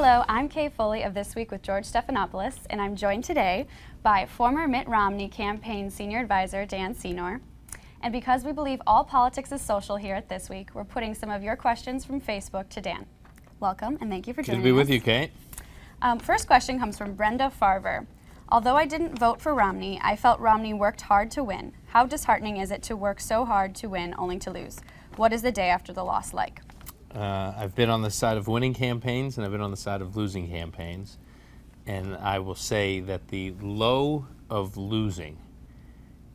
Hello, I'm Kay Foley of This Week with George Stephanopoulos, and I'm joined today by former Mitt Romney campaign senior advisor Dan Senor. And because we believe all politics is social here at This Week, we're putting some of your questions from Facebook to Dan. Welcome, and thank you for joining us. Good to be with you, Kate. First question comes from Brenda Farver. Although I didn't vote for Romney, I felt Romney worked hard to win. How disheartening is it to work so hard to win only to lose? What is the day after the loss like? I've been on the side of winning campaigns and I've been on the side of losing campaigns. And I will say that the low of losing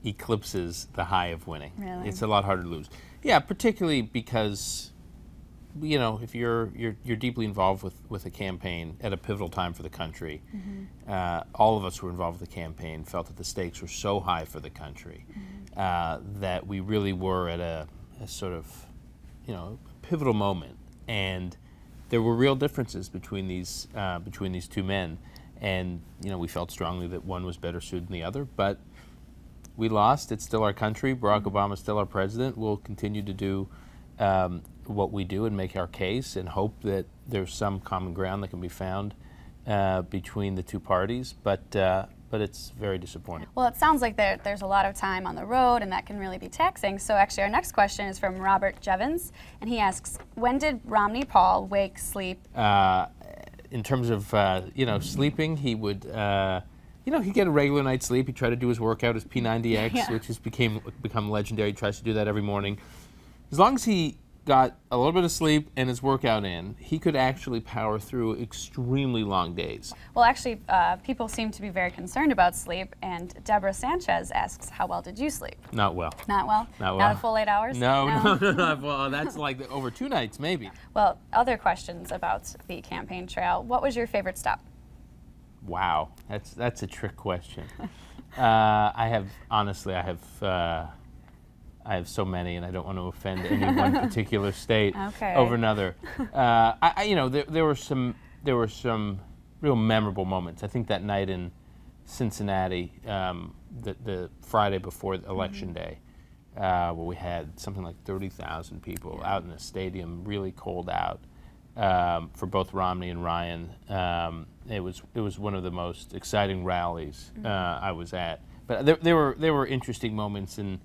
eclipses the high of winning. Really? It's a lot harder to lose. Yeah, particularly because, you know, if you're deeply involved with a campaign at a pivotal time for the country, all of us who were involved with the campaign felt that the stakes were so high for the country that we really were at a sort of, you know, pivotal moment, and there were real differences between these two men, and you know we felt strongly that one was better suited than the other, but we lost. It's still our country. Barack Obama is still our president. We'll continue to do what we do and make our case and hope that there's some common ground that can be found between the two parties, but it's very disappointing. Well, it sounds like there's a lot of time on the road, and that can really be taxing. So actually, our next question is from Robert Jevons, and he asks, when did Romney Paul wake, sleep? In terms of, sleeping, he would, he'd get a regular night's sleep. He'd try to do his workout, his P90X, which has become legendary. He tries to do that every morning. As long as he got a little bit of sleep and his workout in, he could actually power through extremely long days. Well, actually, people seem to be very concerned about sleep, and Deborah Sanchez asks, how well did you sleep? Not well. Not well? Not well. Not a full 8 hours? No. Well, that's like over 2 nights, maybe. Well, other questions about the campaign trail. What was your favorite stop? Wow, that's a trick question. I have so many, and I don't want to offend any one particular state over another. There were some real memorable moments. I think that night in Cincinnati, the Friday before Election Day, where we had something like 30,000 people out in the stadium, really cold out, for both Romney and Ryan. It was one of the most exciting rallies I was at. But there were interesting moments in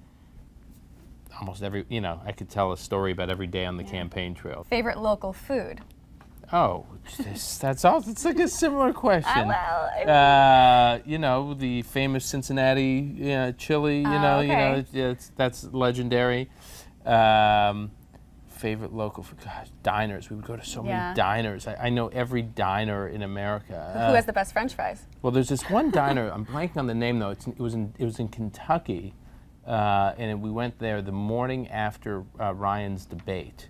almost every, I could tell a story about every day on the campaign trail. Favorite local food? Oh, that's all. It's like a similar question. The famous Cincinnati chili. That's legendary. Favorite local food? Gosh, diners. We would go to so many diners. I know every diner in America. Who has the best French fries? Well, there's this one diner. I'm blanking on the name though. It was in Kentucky. And we went there the morning after Ryan's debate.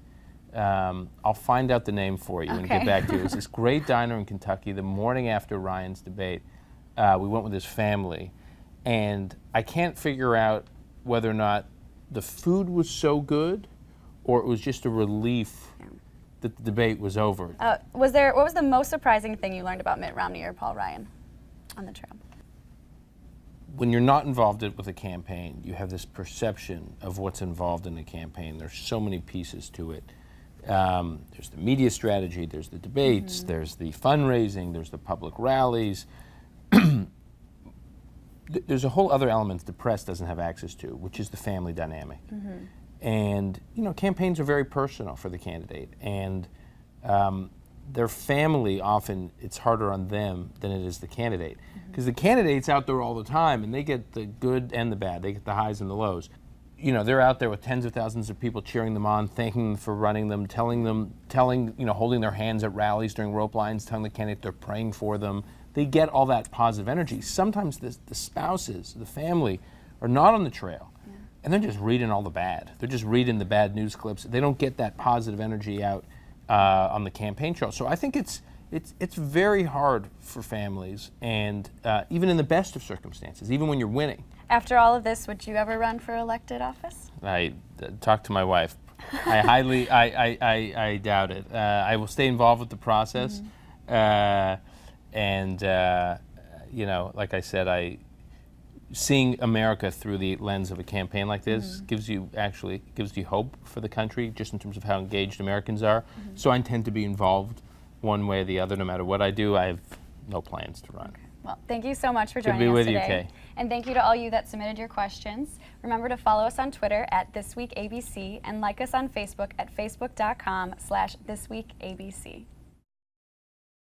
I'll find out the name for you and get back to you. It was this great diner in Kentucky the morning after Ryan's debate. We went with his family, and I can't figure out whether or not the food was so good or it was just a relief that the debate was over. What was the most surprising thing you learned about Mitt Romney or Paul Ryan on the trail? When you're not involved with a campaign, you have this perception of what's involved in a campaign. There's so many pieces to it. There's the media strategy, there's the debates, there's the fundraising, there's the public rallies. There's a whole other element the press doesn't have access to, which is the family dynamic. And, campaigns are very personal for the candidate. And their family, often it's harder on them than it is the candidate. Because the candidate's out there all the time, and they get the good and the bad. They get the highs and the lows. They're out there with tens of thousands of people cheering them on, thanking them for running them, holding their hands at rallies during rope lines, telling the candidate they're praying for them. They get all that positive energy. Sometimes the spouses, the family, are not on the trail, and they're just reading all the bad. They're just reading the bad news clips. They don't get that positive energy out on the campaign trail. So I think it's very hard for families, and even in the best of circumstances, even when you're winning. After all of this, would you ever run for elected office? I talked to my wife. I doubt it. I will stay involved with the process, like I said, seeing America through the lens of a campaign like this gives you hope for the country, just in terms of how engaged Americans are. So I intend to be involved one way or the other. No matter what I do, I have no plans to run. Well, thank you so much for Good to joining be us with today. you, Kay. And thank you to all you that submitted your questions. Remember to follow us on Twitter at ThisWeekABC and like us on Facebook at facebook.com/ThisWeekABC.